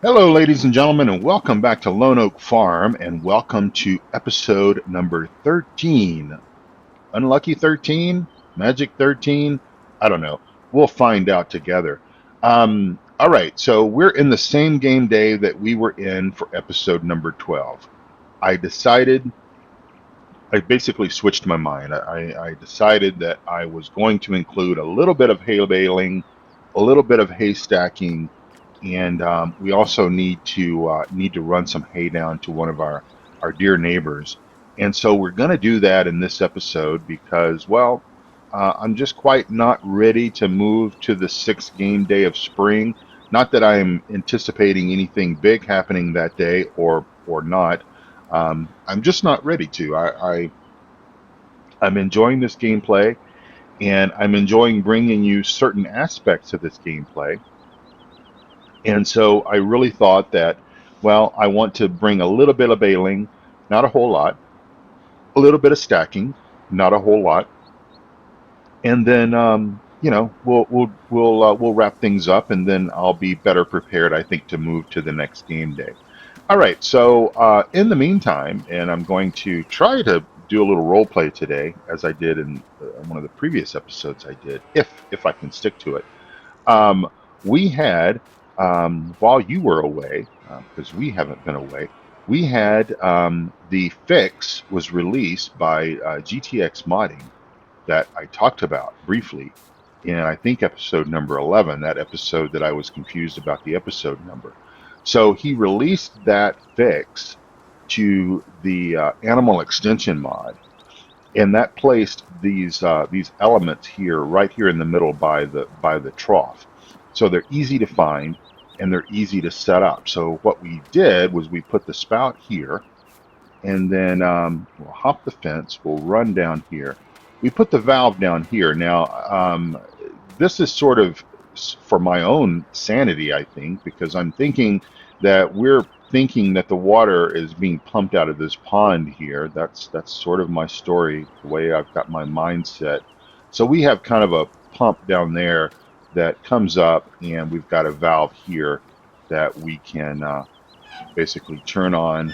Hello, ladies and gentlemen, and welcome back to Lone Oak Farm, and welcome to episode number 13. Unlucky 13? Magic 13? I don't know. We'll find out together. All right, so we're in the same game day that we were in for episode number 12. I decided, I basically switched my mind. I decided that I was going to include a little bit of hay baling, a little bit of hay stacking, and we also need to run some hay down to one of our dear neighbors. And so we're going to do that in this episode because, well, I'm just quite not ready to move to the sixth game day of spring. Not that I'm anticipating anything big happening that day or not. I'm just not ready to. I'm enjoying this gameplay, and I'm enjoying bringing you certain aspects of this gameplay. And so I really thought that, well, I want to bring a little bit of baling, not a whole lot, a little bit of stacking, not a whole lot, and then we'll wrap things up, and then I'll be better prepared, I think, to move to the next game day. All right. So in the meantime, and I'm going to try to do a little role play today, as I did in one of the previous episodes I did, if I can stick to it. Um, we had, while you were away, because we haven't been away, we had the fix was released by GTX Modding that I talked about briefly in, I think, episode number 11, that episode that I was confused about the episode number. So he released that fix to the animal extension mod, and that placed these elements here, right here in the middle by the trough. So they're easy to find and they're easy to set up. So what we did was we put the spout here, and then we'll hop the fence. We'll run down here. We put the valve down here. Now this is sort of for my own sanity, I think, because I'm thinking that we're thinking that the water is being pumped out of this pond here. That's sort of my story, the way I've got my mindset. So we have kind of a pump down there that comes up, and we've got a valve here that we can basically turn on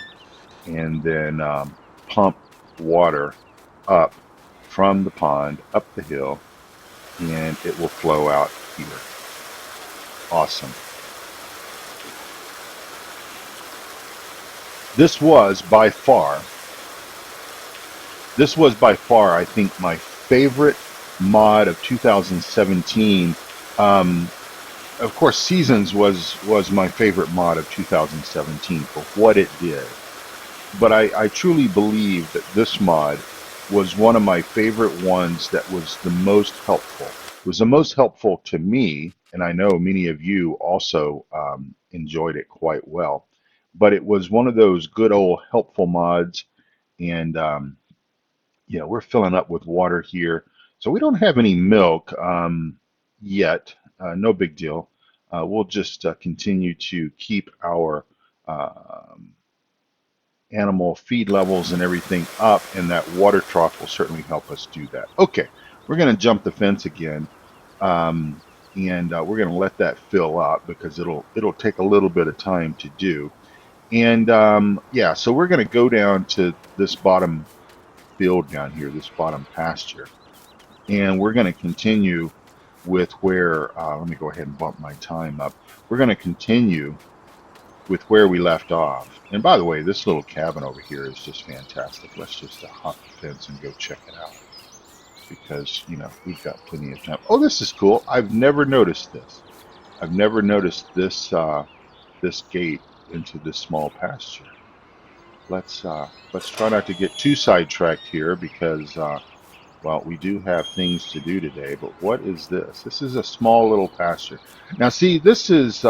and then pump water up from the pond up the hill, and it will flow out here. Awesome. This was by far, I think, my favorite mod of 2017. Of course, Seasons was my favorite mod of 2017 for what it did. But I truly believe that this mod was one of my favorite ones that was the most helpful. It was the most helpful to me, and I know many of you also enjoyed it quite well. But it was one of those good old helpful mods, and we're filling up with water here. So we don't have any milk yet. No big deal. We'll just continue to keep our animal feed levels and everything up, and that water trough will certainly help us do that. Okay, we're going to jump the fence again, and we're going to let that fill up because it'll take a little bit of time to do. And yeah, so we're going to go down to this bottom field down here, this bottom pasture, and we're going to continue with where, let me go ahead and bump my time up. We're going to continue with where we left off. And by the way, this little cabin over here is just fantastic. Let's just hop the fence and go check it out because, we've got plenty of time. Oh, this is cool. I've never noticed this. I've never noticed this this gate into this small pasture. Let's try not to get too sidetracked here because well, we do have things to do today. But what is this? This is a small little pasture. Now, see, this is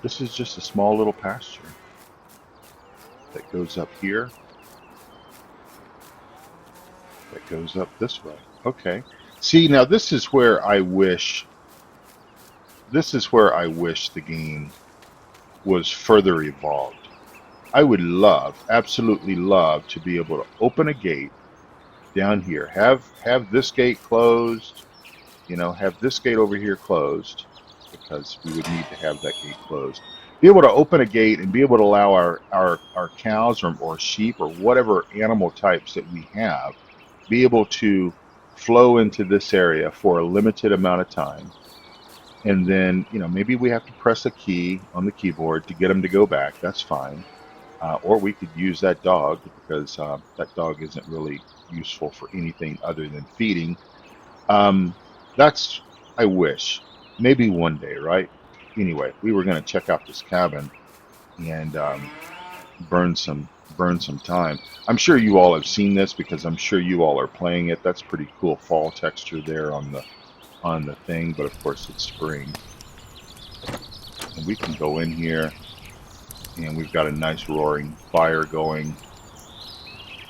just a small little pasture that goes up here, that goes up this way. Okay. See, now this is where I wish the game was further evolved. I would love, absolutely love, to be able to open a gate down here, have this gate closed, have this gate over here closed, because we would need to have that gate closed. Be able to open a gate and be able to allow our cows or sheep or whatever animal types that we have be able to flow into this area for a limited amount of time. And then, maybe we have to press a key on the keyboard to get them to go back. That's fine. Or we could use that dog because that dog isn't really useful for anything other than feeding. That's, I wish, maybe one day, right? Anyway, we were going to check out this cabin and burn some time. I'm sure you all have seen this because I'm sure you all are playing it. That's pretty cool fall texture there on the thing, but of course it's spring. And we can go in here and we've got a nice roaring fire going.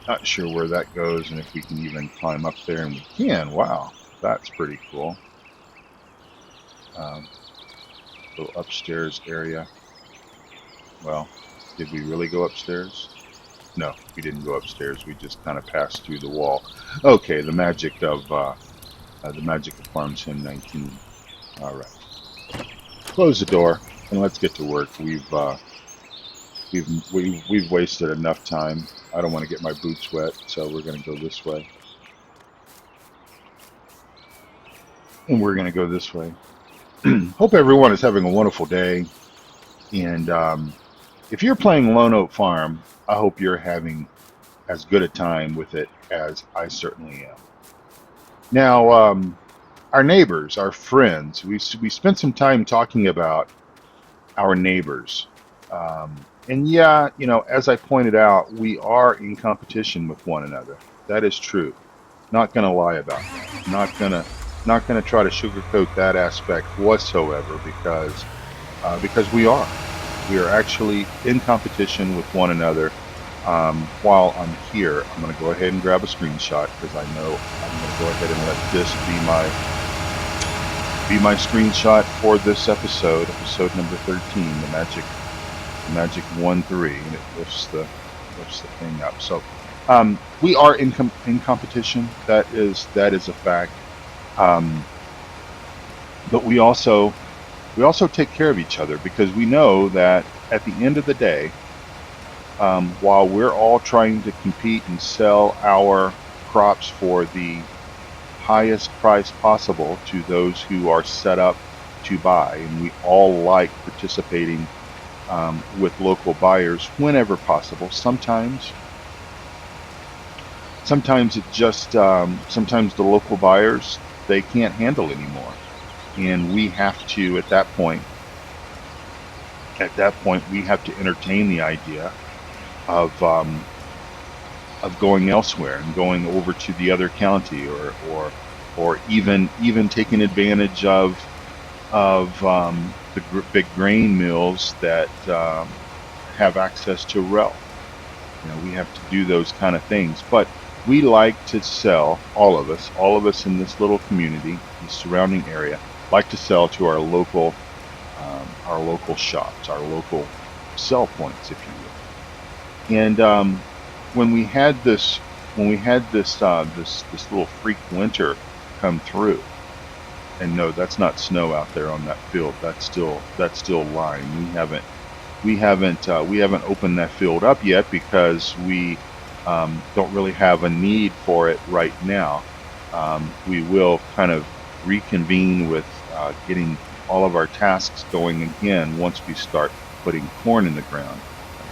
Not sure where that goes and if we can even climb up there, and we can. Wow, that's pretty cool. Little upstairs area. Well, did we really go upstairs? No, we didn't go upstairs. We just kind of passed through the wall. Okay, the magic of Farm Sim 19. All right, close the door and let's get to work. We've wasted enough time. I don't want to get my boots wet, so we're going to go this way. And we're going to go this way. Hope everyone is having a wonderful day. And if you're playing Lone Oak Farm, I hope you're having as good a time with it as I certainly am. Now, our neighbors, our friends, we spent some time talking about our neighbors. And yeah, as I pointed out, we are in competition with one another. That is true. Not going to lie about that. Not gonna try to sugarcoat that aspect whatsoever because we are actually in competition with one another. While I'm here, I'm going to go ahead and grab a screenshot because I know I'm going to go ahead and let this be my screenshot for this episode number 13, the magic 1-3, and it lifts the thing up. So we are in competition. That is a fact. But we also take care of each other because we know that at the end of the day, while we're all trying to compete and sell our crops for the highest price possible to those who are set up to buy, and we all like participating with local buyers whenever possible. Sometimes it just sometimes the local buyers, they can't handle anymore, and we have to at that point we have to entertain the idea of going elsewhere and going over to the other county, or even taking advantage of the big grain mills that have access to rail. We have to do those kind of things, but we like to sell, all of us in this little community, the surrounding area, like to sell to our local shops, our local sell points, if you will. And when we had this little freak winter come through, and no, that's not snow out there on that field. That's still lime. We haven't opened that field up yet because we don't really have a need for it right now. We will kind of reconvene with getting all of our tasks going again once we start putting corn in the ground.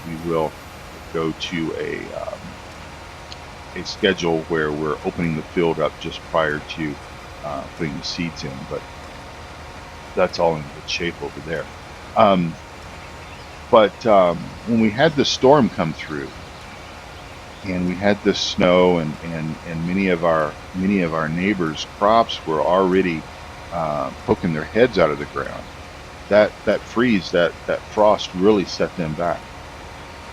We will go to a schedule where we're opening the field up just prior to putting the seeds in, but that's all in good shape over there. But when we had the storm come through, and we had this snow, and many of our neighbors' crops were already poking their heads out of the ground. That freeze, that frost really set them back,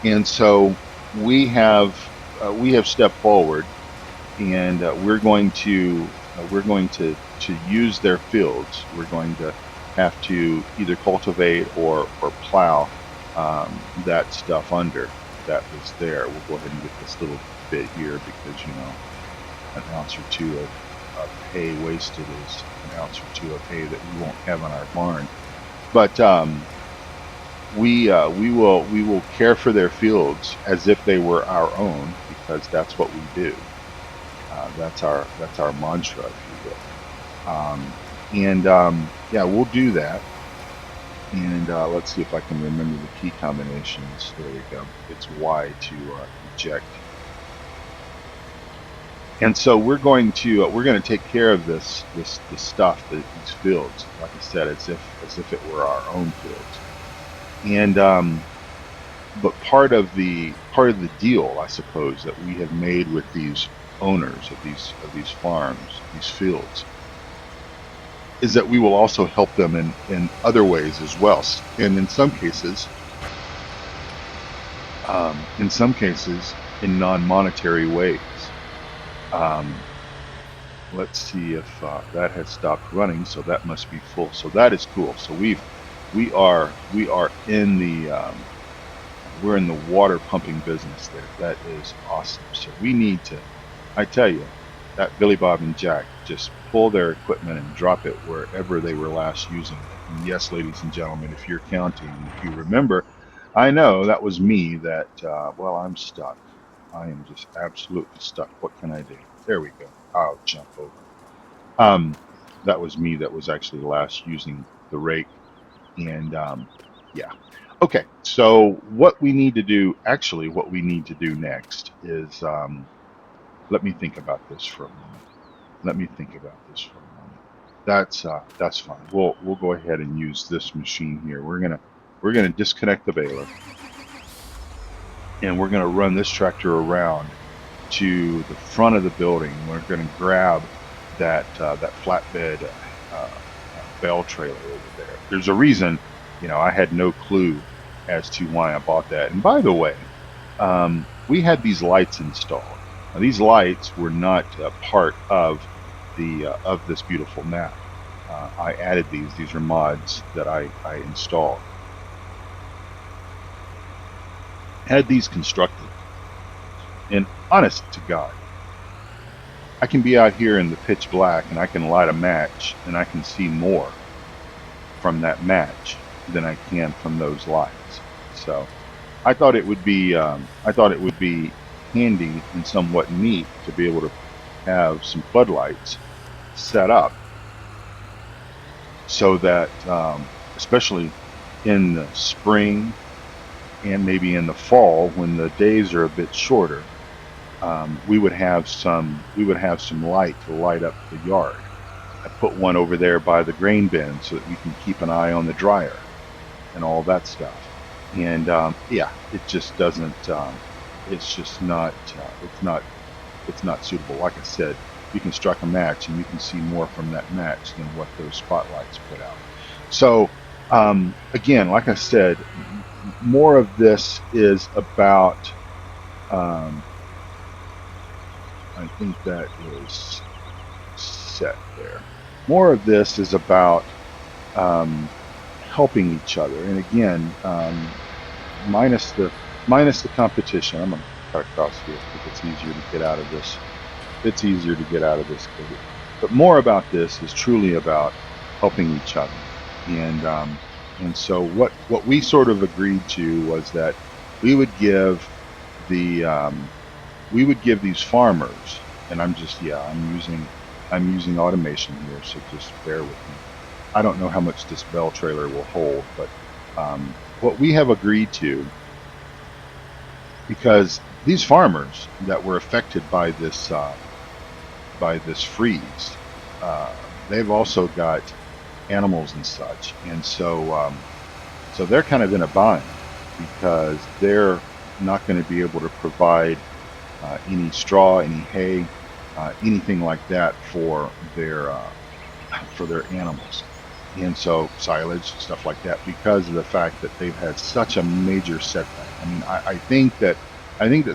and so we have stepped forward, and we're going to use their fields. We're going to have to either cultivate or plow that stuff under that was there. We'll go ahead and get this little bit here because an ounce or two of hay wasted is an ounce or two of hay that we won't have on our barn. But we will care for their fields as if they were our own, because that's what we do. That's our mantra, if you will. Yeah, we'll do that. And let's see if I can remember the key combinations. There we go. It's Y to eject. And so we're going to take care of this stuff, these fields, like I said, as if it were our own fields. And but part of the deal, I suppose, that we have made with these owners of these farms, these fields, is that we will also help them in other ways as well, and in some cases in non-monetary ways. Um, let's see if that has stopped running, so that must be full. So that is cool. So we are in the we're in the water pumping business there. That is awesome. So we need to, I tell you, that Billy Bob and Jack just pull their equipment and drop it wherever they were last using it. And yes, ladies and gentlemen, if you're counting, if you remember, I know that was me that, well, I'm stuck. I am just absolutely stuck. What can I do? There we go. I'll jump over. That was me that was actually last using the rake. And yeah. Okay, so what we need to do, actually, what we need to do next is, let me think about this for a moment. Let me think about this for a moment. That's fine. We'll go ahead and use this machine here. We're gonna disconnect the baler, and we're gonna run this tractor around to the front of the building. We're gonna grab that flatbed bell trailer over there. There's a reason, I had no clue as to why I bought that. And by the way, we had these lights installed. Now, these lights were not part of this beautiful map. I added these. These are mods that I installed. Had these constructed. And honest to God, I can be out here in the pitch black and I can light a match and I can see more from that match than I can from those lights. So I thought it would be handy and somewhat neat to be able to have some floodlights set up so that, especially in the spring and maybe in the fall when the days are a bit shorter, we would have some light to light up the yard. I put one over there by the grain bin so that we can keep an eye on the dryer and all that stuff. And yeah, it just doesn't. It's just not. It's not suitable. Like I said, you can strike a match and you can see more from that match than what those spotlights put out. So again, like I said, more of this is about. I think that is set there. More of this is about helping each other, and again, minus the competition. I'm going to cut across here because it's easier to get out of this. It's easier to get out of this. But more about this is truly about helping each other, and so what we sort of agreed to was that we would give these farmers, and I'm using automation here, so just bear with me. I don't know how much this bell trailer will hold, but what we have agreed to, because these farmers that were affected by this freeze, they've also got animals and such, and so they're kind of in a bind because they're not going to be able to provide any straw, any hay, anything like that for their animals, and so silage, stuff like that, because of the fact that they've had such a major setback. I mean, I think that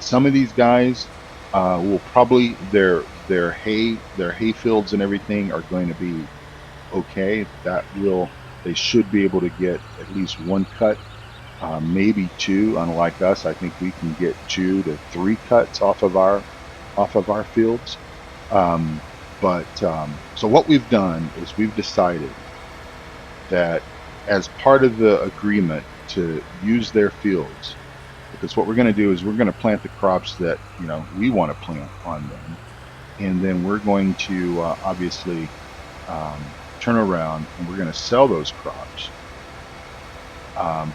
some of these guys will probably their hay fields and everything are going to be okay. They should be able to get at least one cut, maybe two. Unlike us, I think we can get 2 to 3 cuts off of our fields. So what we've done is we've decided that as part of the agreement to use their fields, because what we're going to do is we're going to plant the crops that we want to plant on them, and then we're going to obviously turn around and we're going to sell those crops.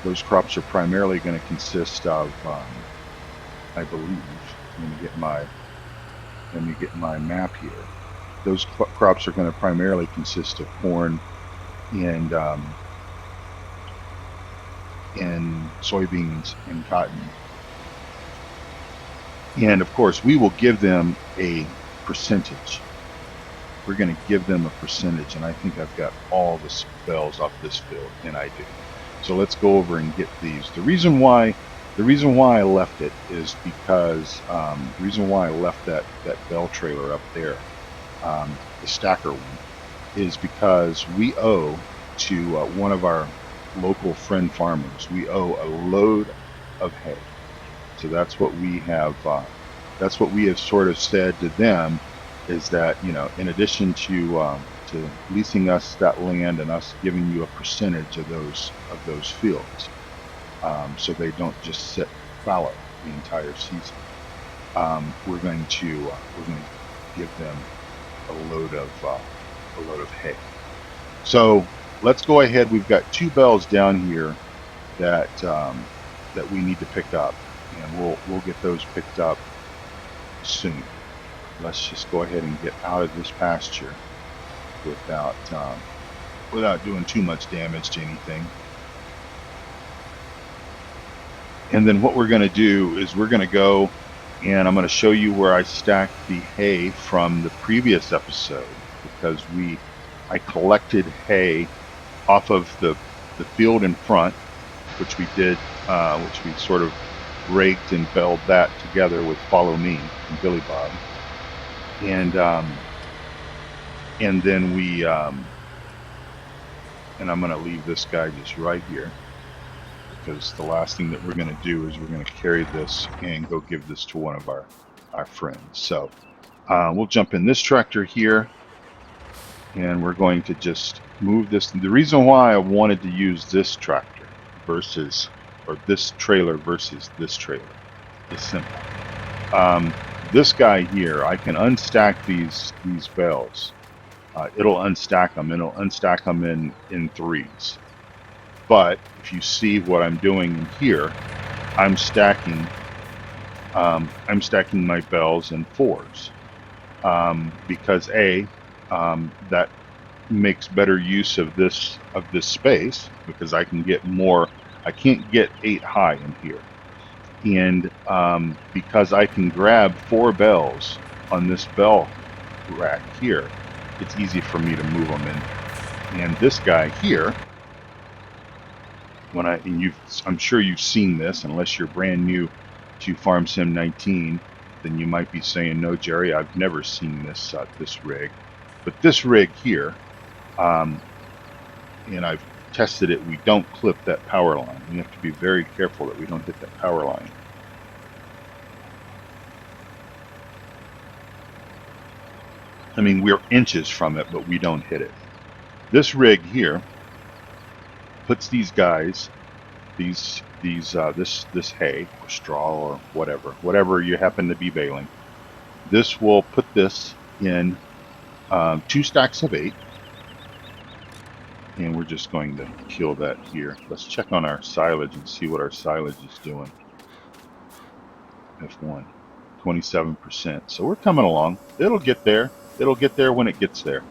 Those crops are primarily going to consist of, I believe, let me get my map here. Those crops are going to primarily consist of corn and soybeans and cotton. And of course, we will give them a percentage. We're going to give them a percentage, and I think I've got all the bells off this field, and I do. So let's go over and get these. The reason why I left it is because the reason why I left that bell trailer up there, the stacker one, is because we owe to one of our local friend farmers, we owe a load of hay. So that's what we have sort of said to them, is that in addition to leasing us that land and us giving you a percentage of those fields, so they don't just sit fallow the entire season, we're going to give them a load of hay. So let's go ahead. We've got 2 bells down here that we need to pick up, and we'll get those picked up soon. Let's just go ahead and get out of this pasture without doing too much damage to anything. And then what we're going to do is we're going to go, and I'm going to show you where I stacked the hay from the previous episode, because I collected hay off of the field in front, which we did, which we sort of raked and belled that together with Follow Me and Billy Bob. And then and I'm going to leave this guy just right here, because the last thing that we're going to do is we're going to carry this and go give this to one of our friends. So we'll jump in this tractor here, and we're going to just move this. The reason why I wanted to use this tractor this trailer versus this trailer is simple. This guy here, I can unstack these bells. It'll unstack them, and it'll unstack them in threes. But if you see what I'm doing in here, I'm stacking my bells in fours, because that makes better use of this space, because I can get more. I can't get 8 high in here. And because I can grab 4 bells on this bell rack here, it's easy for me to move them in. And this guy here, I'm sure you've seen this, unless you're brand new to Farm Sim 19, then you might be saying, no, Jerry, I've never seen this rig. But this rig here, and I've tested it, we don't clip that power line. We have to be very careful that we don't hit that power line. I mean, we're inches from it, but we don't hit it. This rig here puts these guys, this hay or straw or whatever you happen to be baling. This will put this in 2 stacks of 8. And we're just going to kill that here. Let's check on our silage and see what our silage is doing. F1, 27%. So we're coming along. It'll get there. It'll get there when it gets there.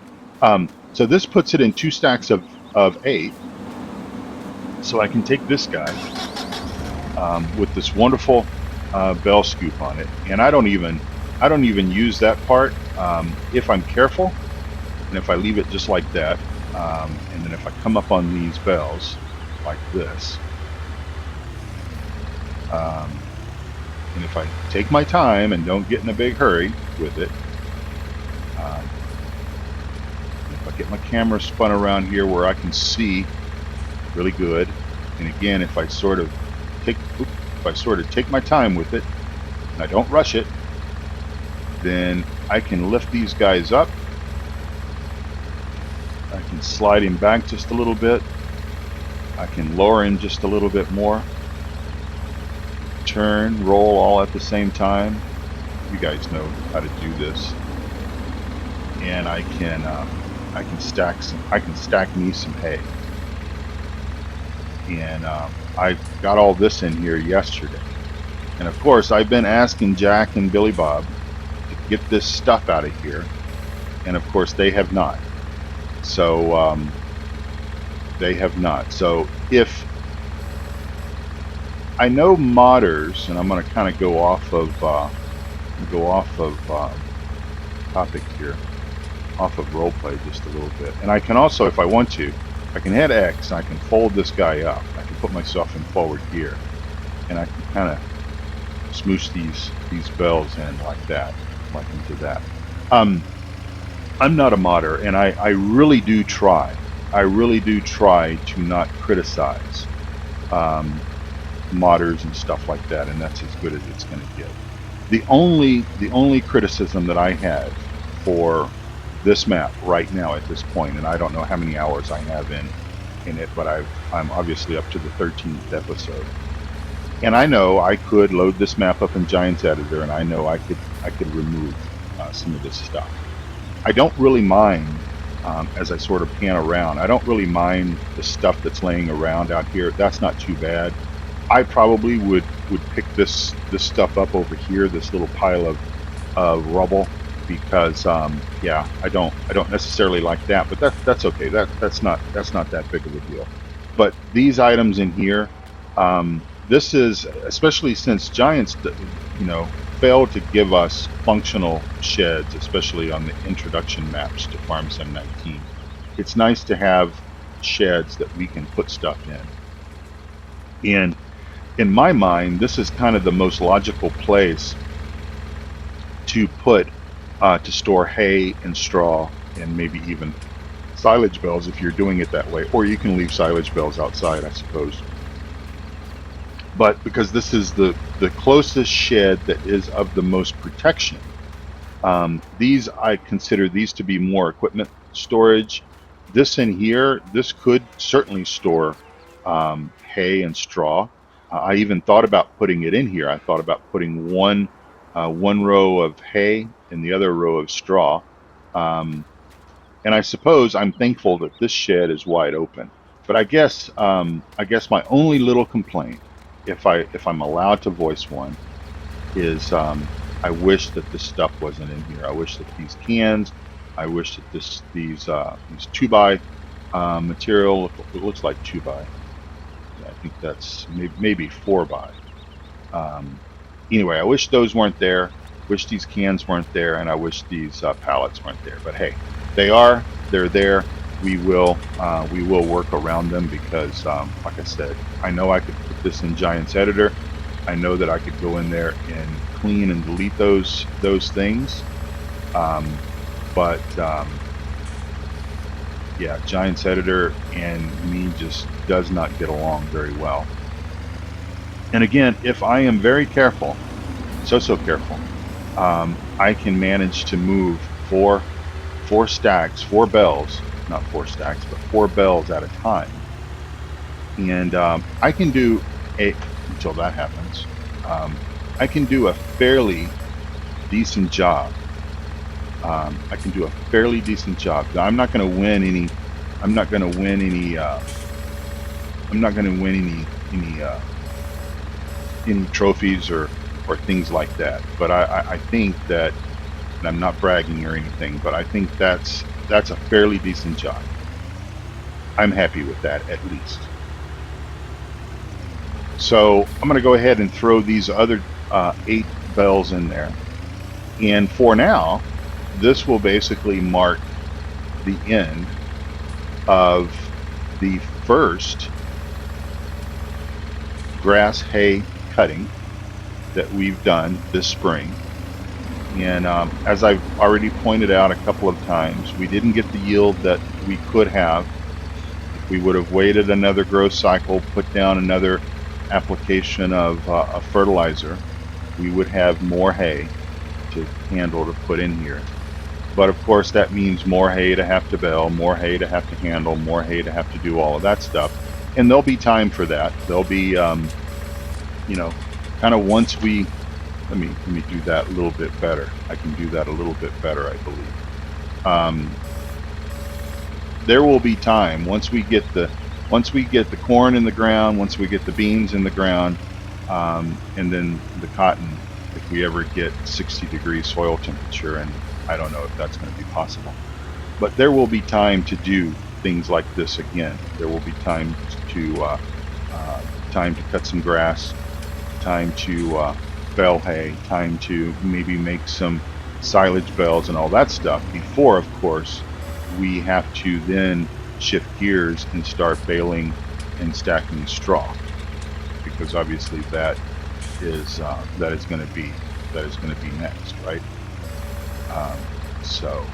So this puts it in 2 stacks of 8. So I can take this guy with this wonderful bell scoop on it, and I don't even use that part if I'm careful, and if I leave it just like that. And then if I come up on these bells like this, and if I take my time and don't get in a big hurry with it, if I get my camera spun around here where I can see really good, and again, if I sort of take my time with it and I don't rush it, then I can lift these guys up. I can slide him back just a little bit, I can lower in just a little bit more, turn, roll all at the same time. You guys know how to do this. And I can stack me some hay. And I got all this in here yesterday. And of course, I've been asking Jack and Billy Bob to get this stuff out of here, and of course they have not. So they have not. So if I know modders, and I'm going to kind of go off of topic here, off of roleplay just a little bit. And I can also, if I want to, I can hit X and I can fold this guy up. I can put myself in forward gear, and I can kind of smoosh these bells in like that, like into that. I'm not a modder, and I really do try. I really do try to not criticize modders and stuff like that, and that's as good as it's going to get. The only criticism that I have for this map right now at this point, and I don't know how many hours I have in it, but I'm obviously up to the 13th episode. And I know I could load this map up in Giants Editor, and I know I could remove some of this stuff. I don't really mind, as I sort of pan around, I don't really mind the stuff that's laying around out here. That's not too bad. I probably would pick this stuff up over here, this little pile of rubble, because yeah, I don't necessarily like that, but that's okay. That's not that big of a deal. But these items in here. This is, especially since Giants, failed to give us functional sheds, especially on the introduction maps to Farm Sim 19. It's nice to have sheds that we can put stuff in. And in my mind, this is kind of the most logical place to put, to store hay and straw and maybe even silage bales if you're doing it that way. Or you can leave silage bales outside, I suppose. But because this is the closest shed that is of the most protection, I consider these to be more equipment storage. This in here, this could certainly store hay and straw. I even thought about putting it in here. I thought about putting one row of hay and the other row of straw. And I suppose I'm thankful that this shed is wide open. But I guess my only little complaint, if I'm allowed to voice one, is I wish that this stuff wasn't in here. I wish that these cans, I wish that these 2x material, it looks like 2x. I think that's maybe 4x. Anyway, I wish those weren't there. Wish these cans weren't there, and I wish these pallets weren't there. But hey, they're there. We will work around them because, like I said, I know I could put this in Giants Editor. I know that I could go in there and clean and delete those things. Yeah, Giants Editor and me just does not get along very well. And again, if I am very careful, so careful, I can manage to move four bells. Not 4 stacks, but 4 bells at a time. And I can do until that happens, I can do a fairly decent job. Now, I'm not going to win any. I'm not going to win any trophies or things like that. But I think that, and I'm not bragging or anything, but I think that's a fairly decent job. I'm happy with that, at least. So I'm going to go ahead and throw these other 8 bells in there. And for now, this will basically mark the end of the first grass hay cutting that we've done this spring. And as I've already pointed out a couple of times, we didn't get the yield that we could have. If we would have waited another growth cycle, put down another application of a fertilizer, we would have more hay to handle to put in here. But of course that means more hay to have to bale, more hay to have to handle, more hay to have to do all of that stuff. and there'll be time for that. There'll be, you know, kind of once we, let me do that a little bit better. I can do that a little bit better, I believe. There will be time once we get the corn in the ground, once we get the beans in the ground, and then the cotton. If we ever get 60-degree soil temperature, and I don't know if that's going to be possible, but there will be time to do things like this again. There will be time to cut some grass, time to bale hay, time to maybe make some silage bales and all that stuff before, of course, we have to then shift gears and start baling and stacking straw, because obviously that is going to be next, right? So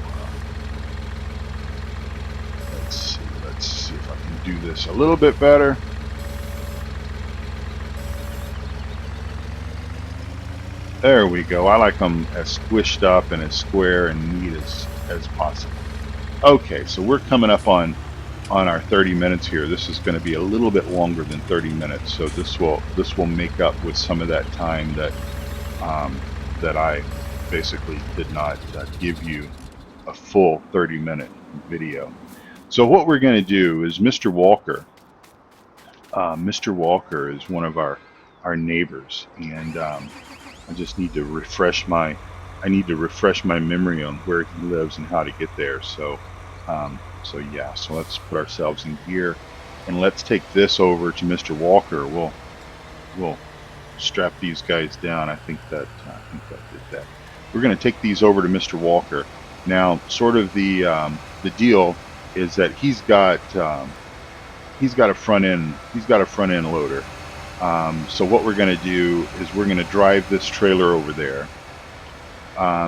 let's see if I can do this a little bit better. There we go. I like them as squished up and as square and neat as possible. Okay, so we're coming up on our 30 minutes here. This is going to be a little bit longer than 30 minutes, so this will make up with some of that time that that I basically did not give you a full 30-minute video. So what we're going to do is Mr. Walker. Mr. Walker is one of our neighbors, and I just need to refresh my memory on where he lives and how to get there. So yeah, so let's put ourselves in gear and let's take this over to Mr. Walker. We'll strap these guys down. I think that did that. We're going to take these over to Mr. Walker. Now, sort of the deal is that he's got a front end loader. So what we're going to do is we're going to drive this trailer over there,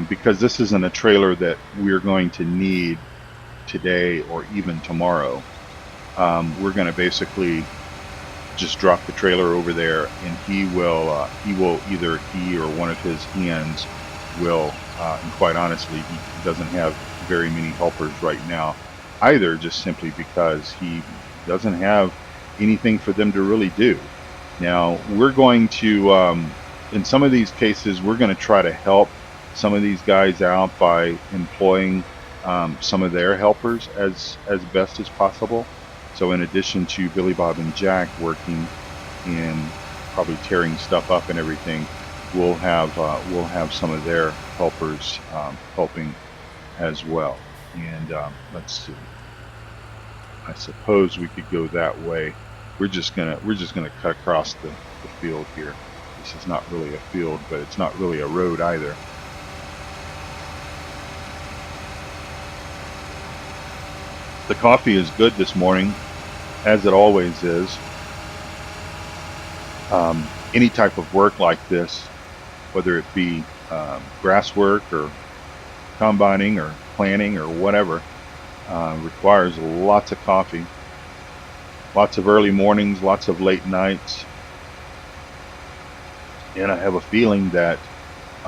because this isn't a trailer that we're going to need today or even tomorrow. We're going to basically just drop the trailer over there, and he will either he or one of his hands will, and quite honestly, he doesn't have very many helpers right now either, just simply because he doesn't have anything for them to really do. Now, we're going to, in some of these cases, we're going to try to help some of these guys out by employing some of their helpers as best as possible. So in addition to Billy Bob and Jack working and probably tearing stuff up and everything, we'll have some of their helpers helping as well. And let's see. I suppose we could go that way. We're just gonna cut across the field here. This is not really a field, but it's not really a road either. The coffee is good this morning, as it always is. Any type of work like this, whether it be grass work or combining or planting or whatever, requires lots of coffee. Lots of early mornings, lots of late nights. And I have a feeling that,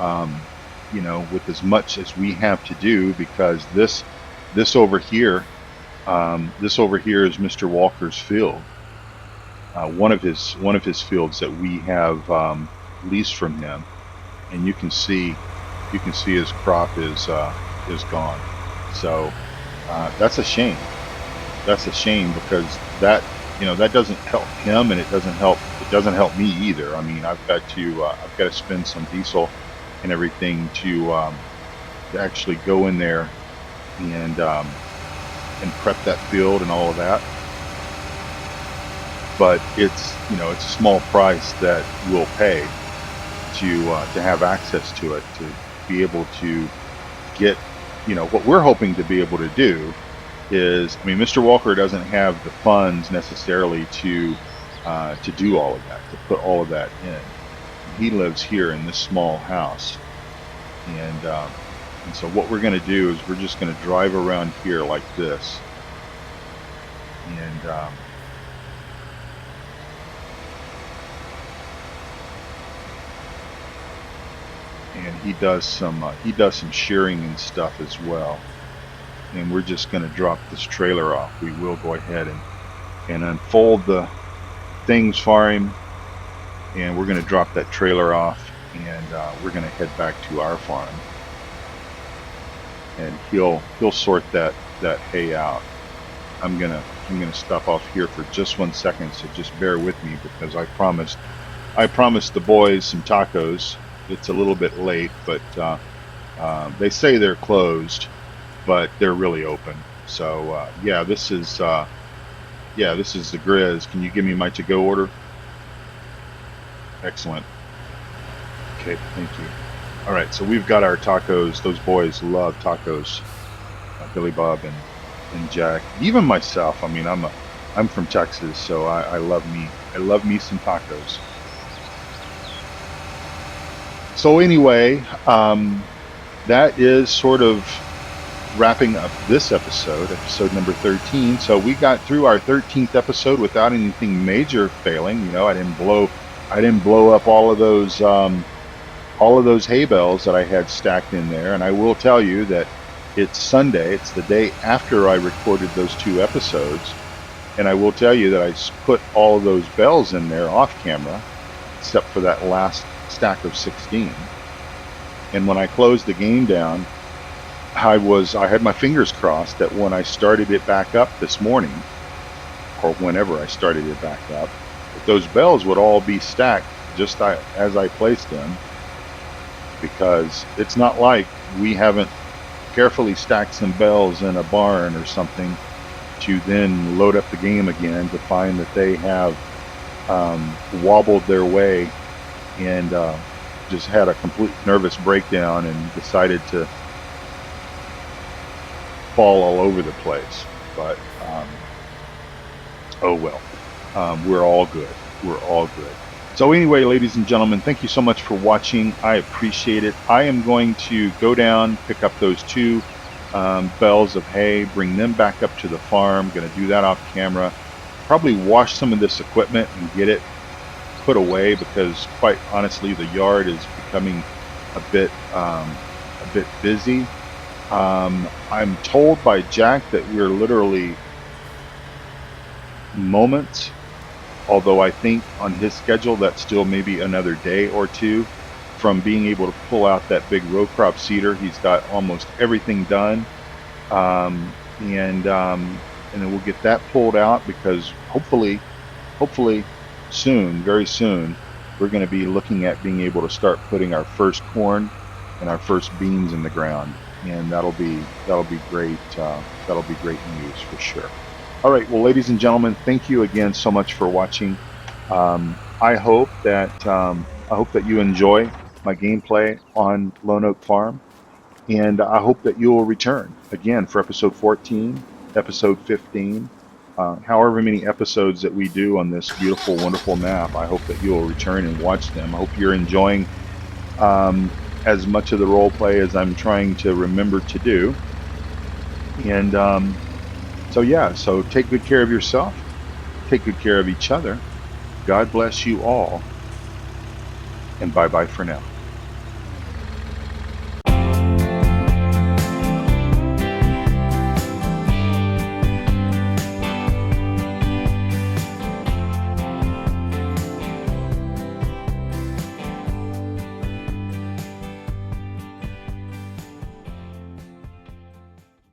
with as much as we have to do, because this over here is Mr. Walker's field, one of his fields that we have leased from him, and you can see his crop is gone. So that's a shame. That's a shame, because that doesn't help him, and it doesn't help me either. I mean, I've got to spend some diesel and everything to actually go in there and prep that field and all of that. But it's a small price that we'll pay to have access to it, to be able to get what we're hoping to be able to do is, Mr. Walker doesn't have the funds necessarily to do all of that, to put all of that in. He lives here in this small house, and so what we're going to do is we're just going to drive around here like this, and he does some shearing and stuff as well. And we're just going to drop this trailer off. We will go ahead and unfold the things for him, and we're going to drop that trailer off, and we're going to head back to our farm, and he'll sort that hay out. I'm gonna stop off here for just 1 second, so just bear with me, because I promised the boys some tacos. It's a little bit late, but they say they're closed, but they're really open. So yeah, this is the Grizz. Can you give me my to-go order? Excellent. Okay, thank you. All right, so we've got our tacos. Those boys love tacos. Billy Bob and Jack, even myself. I mean, I'm from Texas, so I love me some tacos. So anyway, that is sort of wrapping up this episode number 13. So we got through our 13th episode without anything major failing. You know, I didn't blow up all of those hay bales that I had stacked in there. And I will tell you that it's Sunday. It's the day after I recorded those 2 episodes, and I will tell you that I put all of those bells in there off camera, except for that last stack of 16. And when I closed the game down, I had my fingers crossed that when I started it back up this morning, or whenever I started it back up, that those bells would all be stacked just as I placed them, because it's not like we haven't carefully stacked some bells in a barn or something to then load up the game again to find that they have wobbled their way and just had a complete nervous breakdown and decided to fall all over the place. But oh well, we're all good. We're all good. So anyway, ladies and gentlemen, thank you so much for watching. I appreciate it. I am going to go down, pick up those 2 bales of hay, bring them back up to the farm. Going to do that off camera. Probably wash some of this equipment and get it put away, because quite honestly, the yard is becoming a bit busy. I'm told by Jack that we're literally moments, although I think on his schedule that's still maybe another day or 2 from being able to pull out that big row crop seeder. He's got almost everything done, and then we'll get that pulled out, because hopefully soon, very soon, we're going to be looking at being able to start putting our first corn and our first beans in the ground, and that'll be great. That'll be great news for sure. All right, well, ladies and gentlemen, thank you again so much for watching. I hope that you enjoy my gameplay on Lone Oak Farm, and I hope that you will return again for episode 14, episode 15, however many episodes that we do on this beautiful, wonderful map. I hope that you will return and watch them. I hope you're enjoying as much of the role play as I'm trying to remember to do. And so take good care of yourself, take good care of each other. God bless you all, and bye-bye for now.